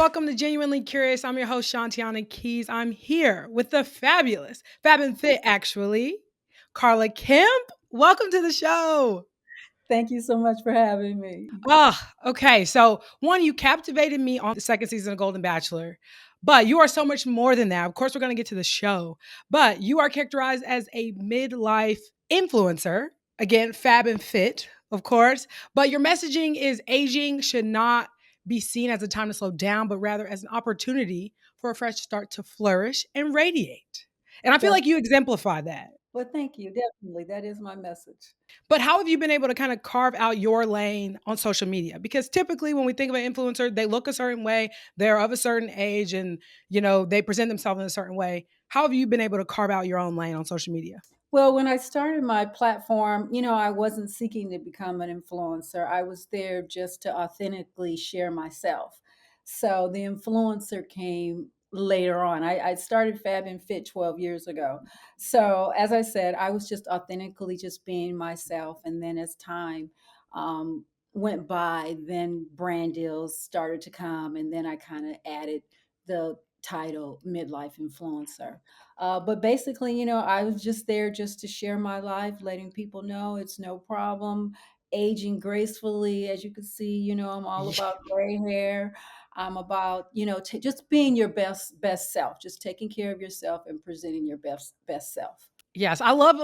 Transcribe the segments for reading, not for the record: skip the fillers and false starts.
welcome to Genuinely Curious. I'm your host, Shantiana Keys. I'm here with the fabulous, fab and fit, actually, Carla Kemp. Welcome to the show. Thank you so much for having me. Okay. So, one, you captivated me on the second season of Golden Bachelor, but you are so much more than that. Of course, we're going to get to the show, but you are characterized as a midlife influencer. Again, fab and fit, of course, but your messaging is aging should not be seen as a time to slow down, but rather as an opportunity for a fresh start to flourish and radiate. And I feel Def- like you exemplify that. well, thank you. Definitely. That is my message. But how have you been able to kind of carve out your lane on social media? Because typically when we think of an influencer, they look a certain way, they're of a certain age, and they present themselves in a certain way. How have you been able to carve out your own lane on social media? Well, when I started my platform, I wasn't seeking to become an influencer. I was there just to authentically share myself. So the influencer came later on. I started Fab and Fit 12 years ago. So as I said, I was just authentically just being myself. And then as time went by, then brand deals started to come. And then I kind of added the title midlife influencer. But basically, I was just there just to share my life, letting people know it's no problem. Aging gracefully, as you can see, I'm all about gray hair. I'm about, just being your best self, just taking care of yourself and presenting your best self. Yes, I love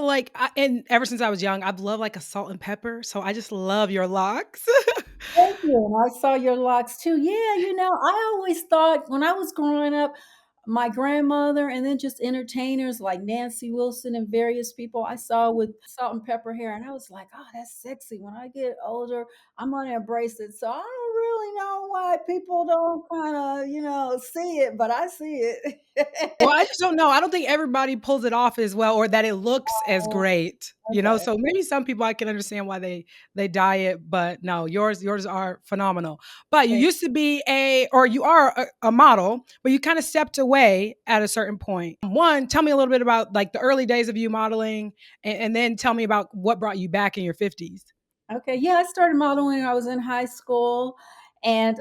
and ever since I was young, I've loved like a salt and pepper. So I just love your locks. Thank you. And I saw your locks too. Yeah, I always thought when I was growing up, my grandmother and then just entertainers like Nancy Wilson and various people I saw with salt and pepper hair. And I was like, oh, that's sexy. When I get older, I'm going to embrace it. So I don't really know why people don't kind of, see it, but I see Well, it. I just don't know. I don't think everybody pulls it off as well or that it looks as Oh, great, okay. So maybe some people I can understand why they dye it, but no, yours are phenomenal. But you used to be or you are a model, but you kind of stepped away at a certain point. One, tell me a little bit about like the early days of you modeling and then tell me about what brought you back in your 50s. Okay, yeah, I started modeling when I was in high school. And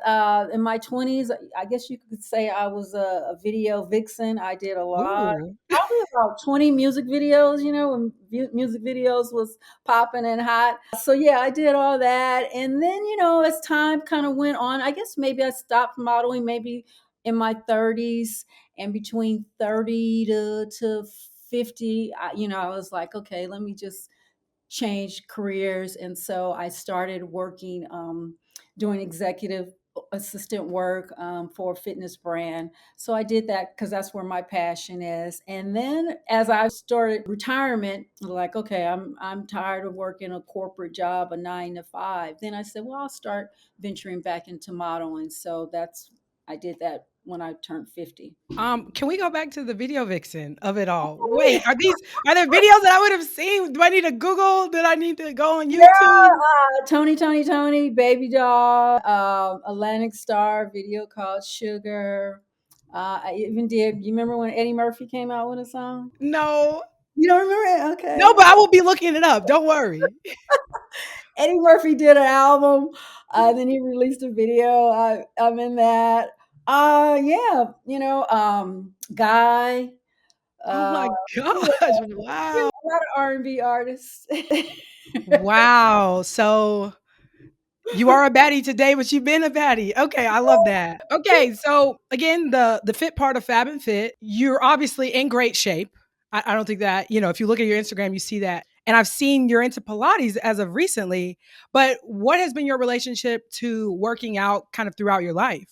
in my 20s, I guess you could say I was a video vixen. I did a lot, Ooh. probably about 20 music videos, when music videos was popping and hot. So yeah, I did all that. And then, as time kind of went on, I guess maybe I stopped modeling maybe in my 30s, and between 30 to 50, I was like, okay, let me just changed careers. And so I started working, doing executive assistant work for a fitness brand. So I did that because that's where my passion is. And then as I started retirement, like, okay, I'm tired of working a corporate job, a 9 to 5. Then I said, well, I'll start venturing back into modeling. So I did that when I turned 50. Can we go back to the video vixen of it all? Wait, are there videos that I would have seen? Do I need to Google? Did I need to go on Yeah, YouTube? Tony, Baby Doll, Atlantic Star video called Sugar. I even did. You remember when Eddie Murphy came out with a song? No. You don't remember it? No, Okay. but I will be looking it up. Don't worry. Eddie Murphy did an album. Then he released a video. I'm in that. Yeah, Guy. Oh Uh, my yeah, gosh. Wow. a lot of R&B artists. Wow. So you are a baddie today, but you've been a baddie. Okay, I love that. Okay, so again, the fit part of Fab and Fit, you're obviously in great shape. I don't think that, if you look at your Instagram, you see that. And I've seen you're into Pilates as of recently, but what has been your relationship to working out kind of throughout your life?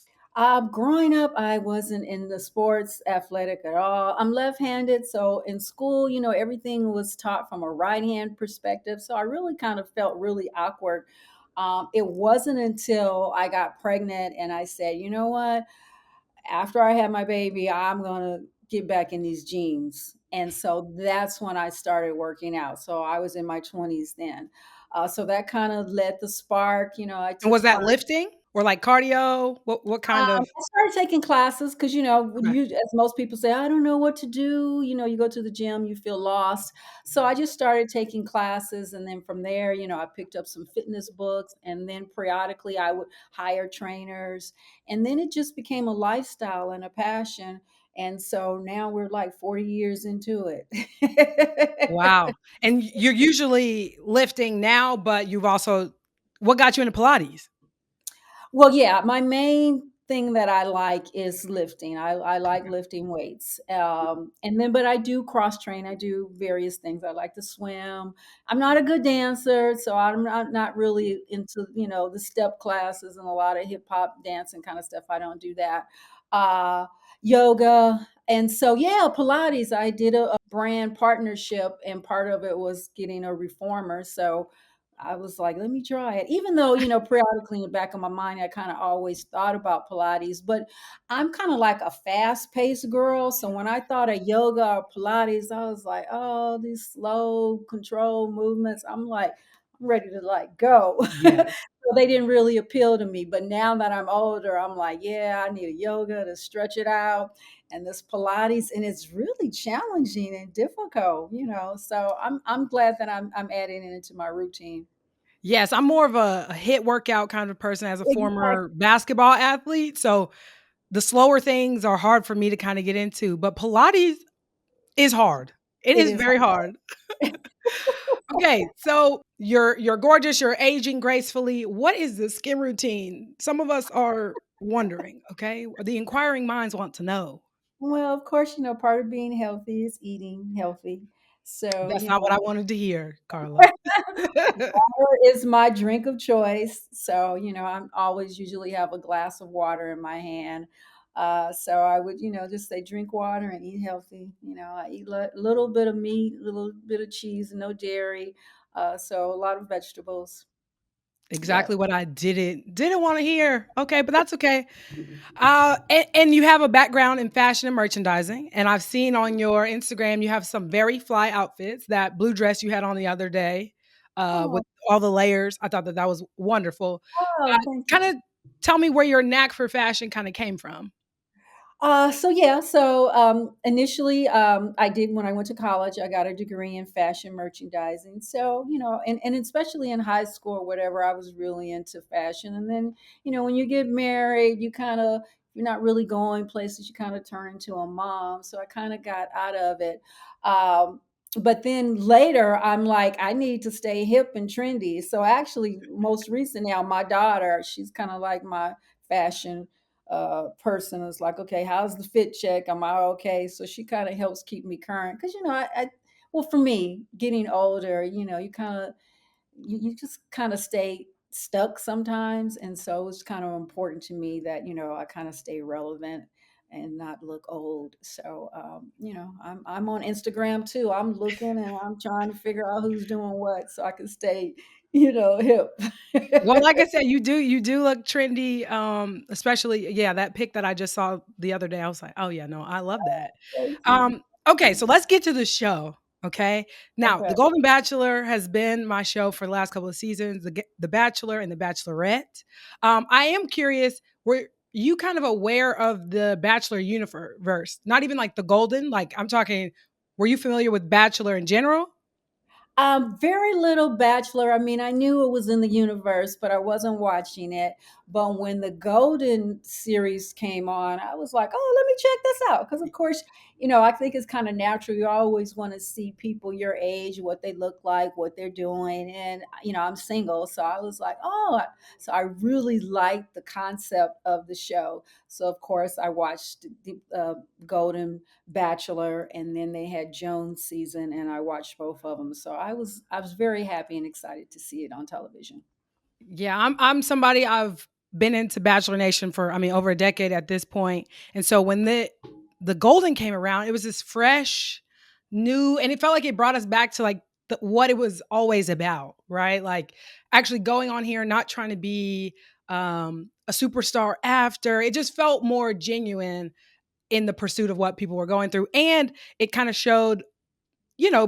Growing up, I wasn't in the sports athletic at all. I'm left-handed, so in school, everything was taught from a right-hand perspective. So I really kind of felt really awkward. It wasn't until I got pregnant and I said, you know what? After I had my baby, I'm gonna get back in these jeans. And so that's when I started working out. So I was in my 20s then. So that kind of led the spark. I And took was that lifting? or like cardio? What kind of? I started taking classes because, when Okay. you as most people say, "I don't know what to do," you go to the gym, you feel lost. So I just started taking classes, and then from there, I picked up some fitness books, and then periodically I would hire trainers, and then it just became a lifestyle and a passion, and so now we're like 40 years into it. Wow. And you're usually lifting now, but you've also what got you into Pilates? Well, yeah, my main thing that I like is lifting. I like lifting weights. And then, but I do cross train. I do various things. I like to swim. I'm not a good dancer, so I'm not really into, the step classes and a lot of hip hop dancing kind of stuff. I don't do that. Uh, Yoga. And so, yeah, Pilates, I did a brand partnership, and part of it was getting a reformer. So, I was like, let me try it. Even though, periodically in the back of my mind, I kind of always thought about Pilates, but I'm kind of like a fast paced girl. So when I thought of yoga or Pilates, I was like, oh, these slow control movements. I'm like, I'm ready to like go. Yes. So they didn't really appeal to me. But now that I'm older, I'm like, yeah, I need a yoga to stretch it out. And this Pilates, and it's really challenging and difficult, So I'm glad that I'm adding it into my routine. Yes, I'm more of a hit workout kind of person as a Exactly. former basketball athlete. So the slower things are hard for me to kind of get into, but Pilates is hard. It It is is very hard. hard. Okay, so you're gorgeous, you're aging gracefully. What is the skin routine? Some of us are wondering, okay? The inquiring minds want to know. Well, of course, part of being healthy is eating healthy. So, That's not what I wanted to hear, Carla. water is my drink of choice. So, I'm always usually have a glass of water in my hand. So I would, just say drink water and eat healthy. I eat a little bit of meat, a little bit of cheese, no dairy. So a lot of vegetables. Yeah. Exactly what I didn't wanna hear. Okay, but that's okay. And you have a background in fashion and merchandising, and I've seen on your Instagram you have some very fly outfits. That blue dress you had on the other day, Oh, with all the layers, I thought that that was wonderful. oh, thank you. Kinda tell me where your knack for fashion kinda came from. Initially, I did when I went to college. I got a degree in fashion merchandising. So and especially in high school or whatever, I was really into fashion. And then when you get married, you're not really going places. You kind of turn into a mom. So I kind of got out of it. But then later, I'm like, I need to stay hip and trendy. So actually, most recent now, my daughter, she's kind of like my fashion person is like, okay, how's the fit check? Am I okay? So she kind of helps keep me current because well, for me, getting older, you kind of you just kind of stay stuck sometimes, and so it's kind of important to me that I kind of stay relevant and not look old. So I'm on Instagram too. I'm looking and I'm trying to figure out who's doing what so I can stay hip. Well, like I said, you do look trendy, especially yeah, that pic that I just saw the other day, I was like, "Oh, yeah, no, I love that." Thank you. Okay, so let's get to the show, okay? Now, The Okay. Golden Bachelor has been my show for the last couple of seasons, The Bachelor and The Bachelorette. I am curious, were you kind of aware of the Bachelor universe? Not even like the Golden, like I'm talking, were you familiar with Bachelor in general? Very little Bachelor. I mean, I knew it was in the universe, but I wasn't watching it. But when the Golden series came on, I was like, oh, let me check this out. Because, of course, I think it's kind of natural. You always want to see people your age, what they look like, what they're doing. And, I'm single. So I was like, oh, so I really liked the concept of the show. So, of course, I watched the Golden Bachelor, and then they had Jones season, and I watched both of them. So I was very happy and excited to see it on television. Yeah, I'm somebody I've been into Bachelor Nation for I mean over a decade at this point. And so when the Golden came around, it was this fresh, new, and it felt like it brought us back to like what it was always about, right? Like actually going on here, not trying to be a superstar after. It just felt more genuine in the pursuit of what people were going through. And it kind of showed,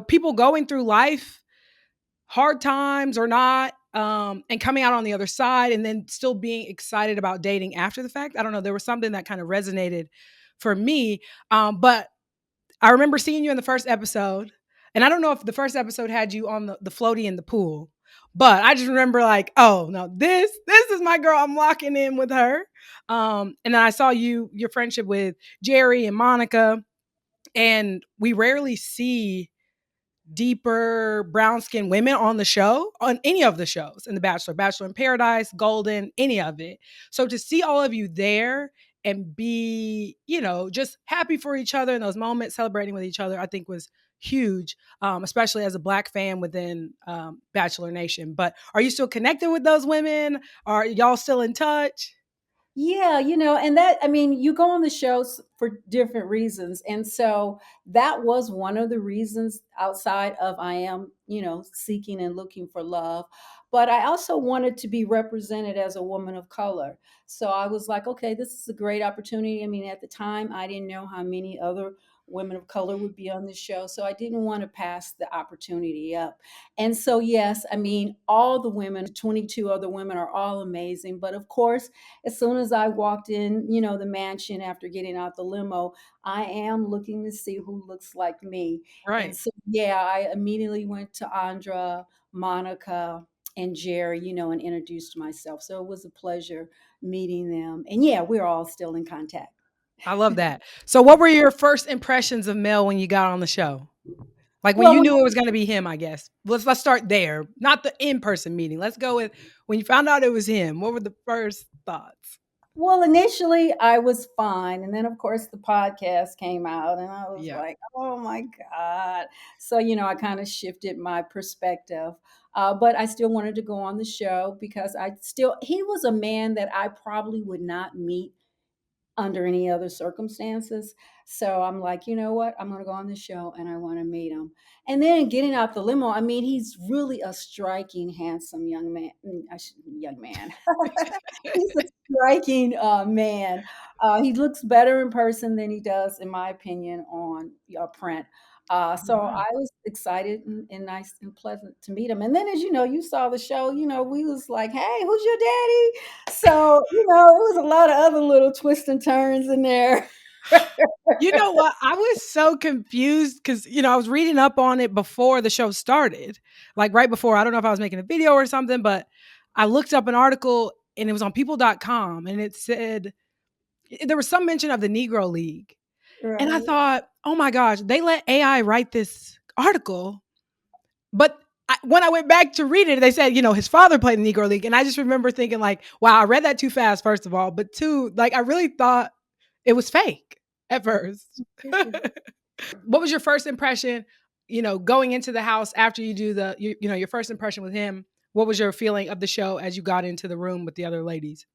people going through life, hard times or not. and coming out on the other side and then still being excited about dating after the fact. I don't know. There was something that kind of resonated for me. But I remember seeing you in the first episode, and I don't know if the first episode had you on the floaty in the pool, but I just remember like, oh no, this is my girl. I'm locking in with her. And then I saw your friendship with Jerry and Monica, and we rarely see deeper brown skinned women on the show, on any of the shows in The Bachelor, Bachelor in Paradise, Golden, any of it. So to see all of you there and be, just happy for each other in those moments, celebrating with each other, I think was huge, especially as a Black fan within Bachelor Nation. But are you still connected with those women? Are y'all still in touch? Yeah, and that, I mean, you go on the shows for different reasons. And so that was one of the reasons outside of I am, seeking and looking for love. But I also wanted to be represented as a woman of color. So I was like, okay, this is a great opportunity. I mean, at the time, I didn't know how many other women of color would be on the show. So I didn't want to pass the opportunity up. And so, yes, I mean, all the women, 22 other women, are all amazing. But of course, as soon as I walked in, the mansion after getting out the limo, I am looking to see who looks like me. And Right. so, yeah, I immediately went to Andra, Monica, and Jerry, and introduced myself. So it was a pleasure meeting them. And yeah, we're all still in contact. I love that. So what were your first impressions of Mel when you got on the show? Like when Well, you when knew it was gonna be him, I guess. Let's start there. Not the in-person meeting. Let's go with when you found out it was him. What were the first thoughts? Well, initially I was fine. And then, of course, the podcast came out, and I was Yeah. like, oh my God. So, I kind of shifted my perspective. But I still wanted to go on the show because he was a man that I probably would not meet under any other circumstances. So I'm like, you know what? I'm going to go on the show and I want to meet him. And then getting out the limo, I mean, he's really a striking, handsome young man. Young man. He's a striking man. He looks better in person than he does, in my opinion, on print. Oh, So wow. I was excited and nice and pleasant to meet him. And then, as you know, you saw the show. We was like, "Hey, who's your daddy?" So it was a lot of other little twists and turns in there. You know what? I was so confused because I was reading up on it before the show started. Like right before. I don't know if I was making a video or something, but I looked up an article and it was on people.com and it said there was some mention of the Negro League. And I Right. thought, oh my gosh, they let AI write this article. But when I went back to read it, they said, his father played in the Negro League. And I just remember thinking, like, wow, I read that too fast, first of all. But two, like, I really thought it was fake at first. What was your first impression, going into the house after you do your first impression with him? What was your feeling of the show as you got into the room with the other ladies?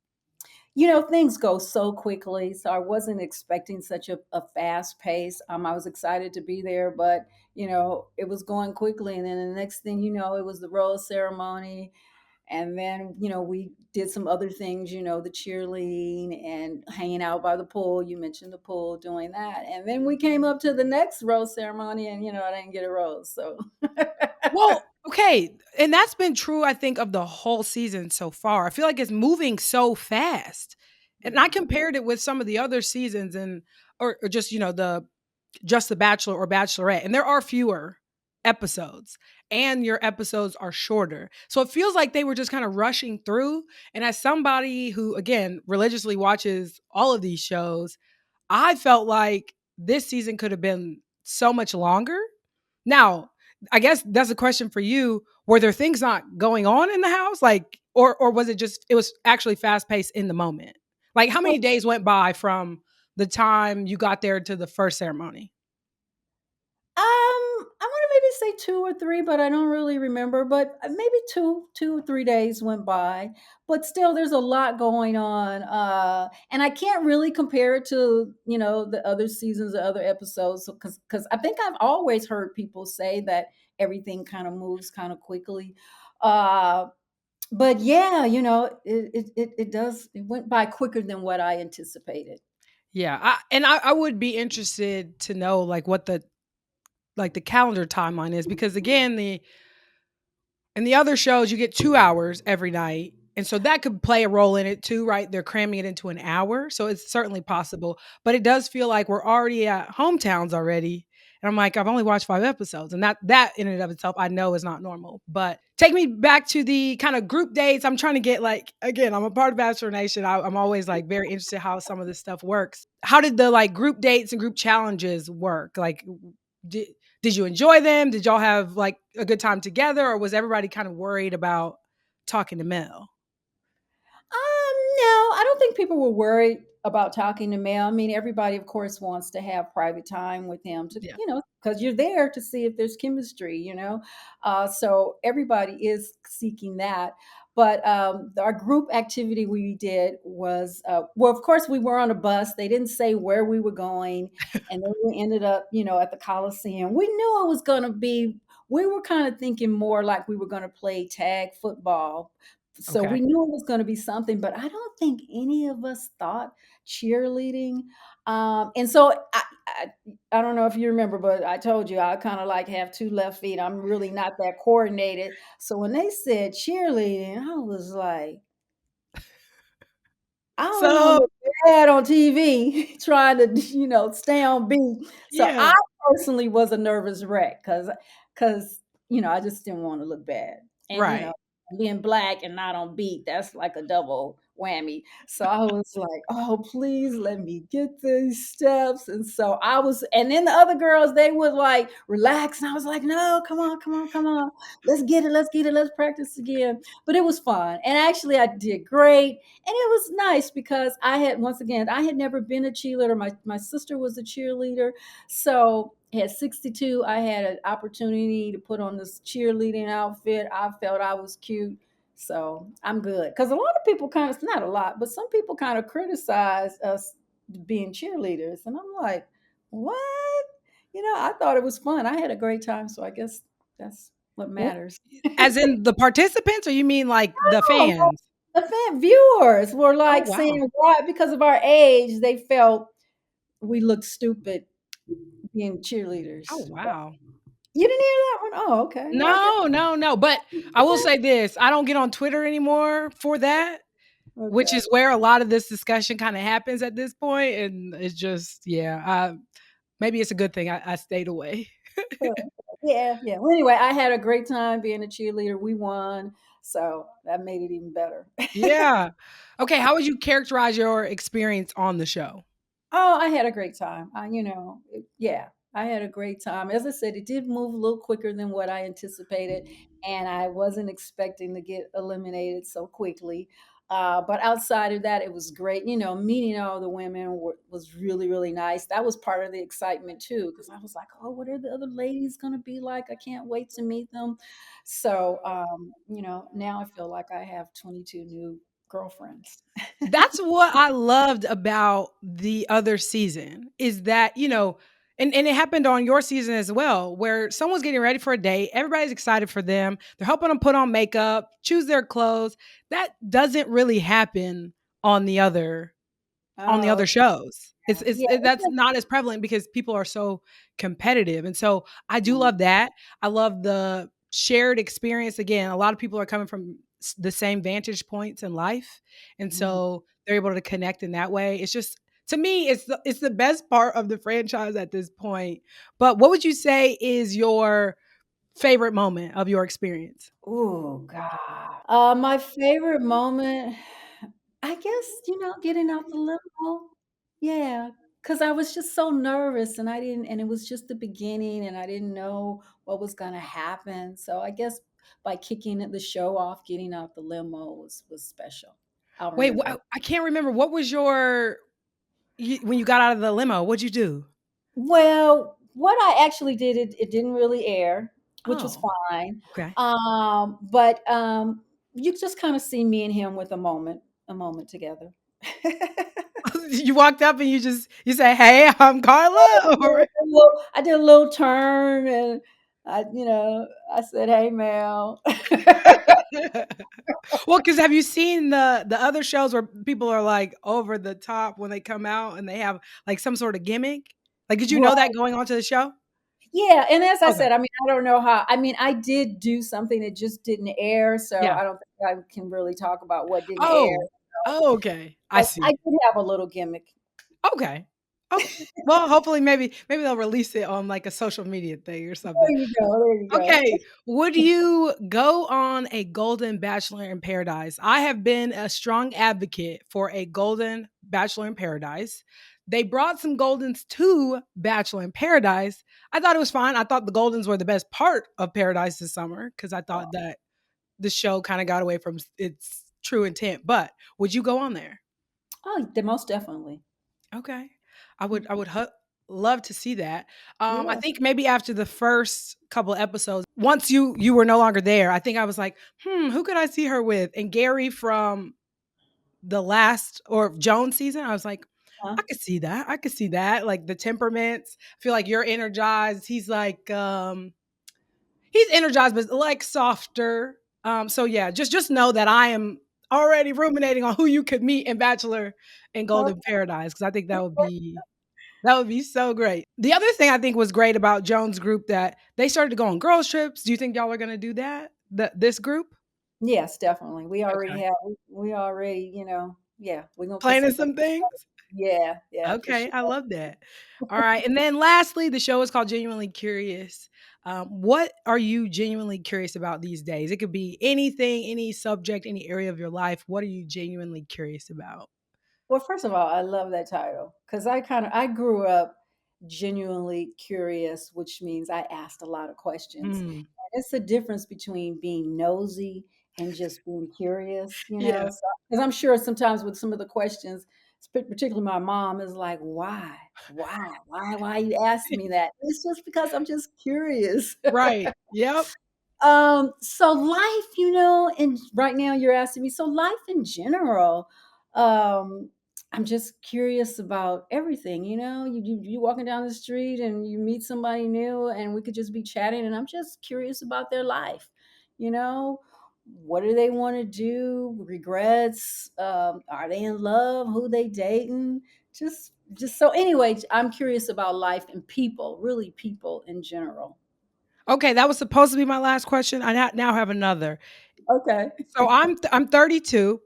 Things go so quickly. So I wasn't expecting such a fast pace. I was excited to be there, but it was going quickly. And then the next thing you know, it was the rose ceremony. And then, we did some other things, the cheerleading and hanging out by the pool. You mentioned the pool, doing that. And then we came up to the next rose ceremony, and, I didn't get a rose. So, Well, okay, and that's been true, I think, of the whole season so far. I feel like it's moving so fast. And I compared it with some of the other seasons and or just, the Bachelor or Bachelorette. And there are fewer episodes and your episodes are shorter. So it feels like they were just kind of rushing through. And as somebody who again religiously watches all of these shows, I felt like this season could have been so much longer. Now, I guess that's a question for you. Were there things not going on in the house? Like, or was it just it was actually fast paced in the moment? Like how many days went by from the time you got there to the first ceremony? I want to maybe say 2 or 3, but I don't really remember. But maybe 2 or 3 days went by. But still, there's a lot going on, and I can't really compare it to the other seasons or other episodes because I think I've always heard people say that everything kind of moves kind of quickly. Uh, but yeah, it does. It went by quicker than what I anticipated. Yeah, I would be interested to know like what the calendar timeline is because again In the other shows, you get 2 hours every night. And so that could play a role in it too, right? They're cramming it into an hour. So it's certainly possible. But it does feel like we're already at hometowns already. And I'm like, I've only watched 5 episodes. And that in and of itself, I know is not normal. But take me back to the kind of group dates. I'm trying to get like, again, I'm a part of Bachelor Nation. I'm always like very interested how some of this stuff works. How did the like group dates and group challenges work? Like, did, did you enjoy them? Did y'all have like a good time together, or was everybody kind of worried about talking to Mel? No, I don't think people were worried about talking to Mel. I mean, everybody, of course, wants to have private time with him to, Yeah. because you're there to see if there's chemistry. So everybody is seeking that. But our group activity we did was, well, of course, we were on a bus. They didn't say where we were going. And then we ended up, at the Coliseum. We knew it was going to be, we were kind of thinking more like we were going to play tag football, so we Okay. knew it was going to be something, but I don't think any of us thought cheerleading. And so I don't know if you remember, but I told you I kind of like have two left feet. I'm really not that coordinated. So when they said cheerleading, I was like, I don't want to So look bad on TV trying to, stay on beat. So I yeah, personally was a nervous wreck because I just didn't want to look bad. And, right. being black and not on beat, that's like a double whammy. So I was like, oh, please let me get these steps. And so and then the other girls, they would like relax. And I was like, no, come on, come on, come on. Let's get it. Let's get it. Let's practice again. But it was fun. And actually, I did great. And it was nice because once again, I had never been a cheerleader. My sister was a cheerleader. So at 62, I had an opportunity to put on this cheerleading outfit. I felt I was cute. So I'm good. Because a lot of people not a lot, but some people kind of criticize us being cheerleaders. And I'm like, what? I thought it was fun. I had a great time. So I guess that's what W- matters. As in the participants, or you mean like the Oh, fans? the fan viewers were Oh like wow. saying why because of our age they felt we looked stupid being cheerleaders. Oh wow. You didn't hear that one? Oh, okay. Well, I guess No, no, no. But I will say this: I don't get on Twitter anymore for that, which okay. is where a lot of this discussion kind of happens at this point, and it's just yeah. Maybe it's a good thing I stayed away. Uh, Yeah, yeah. Well, anyway, I had a great time being a cheerleader. We won, so that made it even better. Yeah. Okay, how would you characterize your experience on the show? Oh, I had a great time. Yeah, I had a great time. As I said, it did move a little quicker than what I anticipated, and I wasn't expecting to get eliminated so quickly. But outside of that, it was great. Meeting all the women was really, really nice. That was part of the excitement too, because I was like, "Oh, what are the other ladies going to be like? I can't wait to meet them." So, now I feel like I have 22 new girlfriends. That's what I loved about the other season is that, and it happened on your season as well, where someone's getting ready for a date, everybody's excited for them, they're helping them put on makeup, choose their clothes. That doesn't really happen on the Oh, other shows. yeah. That's not as prevalent because people are so competitive. And so I do love that. I love the shared experience. Again, a lot of people are coming from the same vantage points in life. And Mhm. so they're able to connect in that way. It's just to me, it's the best part of the franchise at this point. But what would you say is your favorite moment of your experience? Oh God. My favorite moment, I guess, getting out the limo. Yeah, because I was just so nervous and it was just the beginning and I didn't know what was gonna happen. So I guess by kicking the show off, getting out the limo was special. I'll Wait, remember it. I can't remember. What was when you got out of the limo? What'd you do? Well, what I actually did, it didn't really air, which was Oh, fine. okay. But you just kind of see me and him with a moment together. You walked up and you say, "Hey, I'm Carla," or I did a little turn and I said, "Hey, Mel." well, because have you seen the other shows where people are like over the top when they come out and they have like some sort of gimmick? Like, did you know that Right. going on to the show? Yeah, and as I Okay. said, I mean, I don't know how. I mean, I did do something that just didn't air, so Yeah. I don't think I can really talk about what didn't air. Oh. Oh, okay. I But I see. did have a little gimmick. Okay. Okay. Well, hopefully maybe they'll release it on like a social media thing or something. There you go. There you go. Okay. Would you go on a Golden Bachelor in Paradise? I have been a strong advocate for a Golden Bachelor in Paradise. They brought some Goldens to Bachelor in Paradise. I thought it was fine. I thought the Goldens were the best part of Paradise this summer because I thought that the show kind of got away from its true intent. But would you go on there? Oh, most definitely. Okay. I would Mhm. love to see that. I Yeah. think maybe after the first couple episodes, once you were no longer there, I think I was like, who could I see her with? And Gary from the last or Joan season, I was like, Huh? I could see that. I could see that. Like the temperaments. I feel like you're energized. He's energized, but like softer. So yeah, just know that I am already ruminating on who you could meet in Bachelor and Golden Okay. Paradise because I think that would be so great. The other thing I think was great about Jones' group that they started to go on girls trips. Do you think y'all are going to do that? This group Yes, definitely. We already okay, have. We already, yeah. We're gonna put planning some things. some things. Yeah, yeah, for Okay, sure. I love that. All right, and then lastly, the show is called Genuinely Curious. What are you genuinely curious about these days? It could be anything, any subject, any area of your life. What are you genuinely curious about? Well, first of all, I love that title because I grew up genuinely curious, which means I asked a lot of questions. Hmm. It's the difference between being nosy and just being curious, Yeah. So, because I'm sure sometimes with some of the questions, particularly my mom is like, why you ask me that? It's just because I'm just curious. Right. Yep. So life, and right now you're asking me, so life in general, um, I'm just curious about everything, you walking down the street and you meet somebody new and we could just be chatting and I'm just curious about their life, you know. What do they want to do? Regrets? Are they in love? Who they dating? Just so anyway, I'm curious about life and people, really people in general. Okay, that was supposed to be my last question. I now have another. Okay. So I'm 32.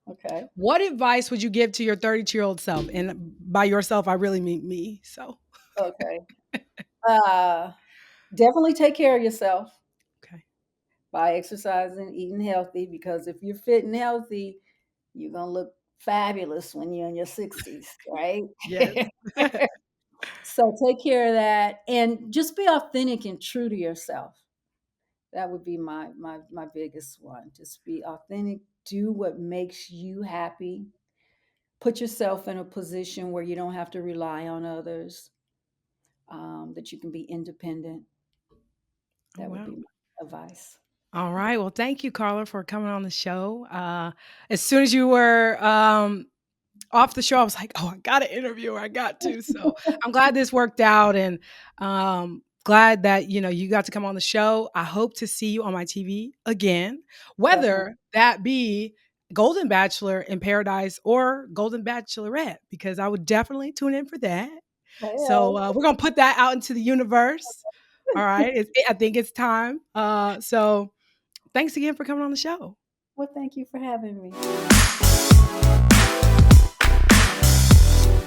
Okay. What advice would you give to your 32-year-old self? And by yourself, I really mean me. So, Okay. Uh, Definitely take care of yourself okay. by exercising, eating healthy, because if you're fit and healthy, you're going to look fabulous when you're in your 60s, right? Yes. So take care of that and just be authentic and true to yourself. That would be my biggest one. Just be authentic, do what makes you happy. Put yourself in a position where you don't have to rely on others, that you can be independent. Oh, That would wow. be my advice. All right. Well, thank you, Carla, for coming on the show. As soon as you were off the show, I was like, oh, I got to interview her. I got to. So I'm glad this worked out and glad that, you got to come on the show. I hope to see you on my TV again, Definitely. whether that be Golden Bachelor in Paradise or Golden Bachelorette, because I would definitely tune in for that. So Well, we're going to put that out into the universe. All right. I think it's time. So thanks again for coming on the show. well, thank you for having me.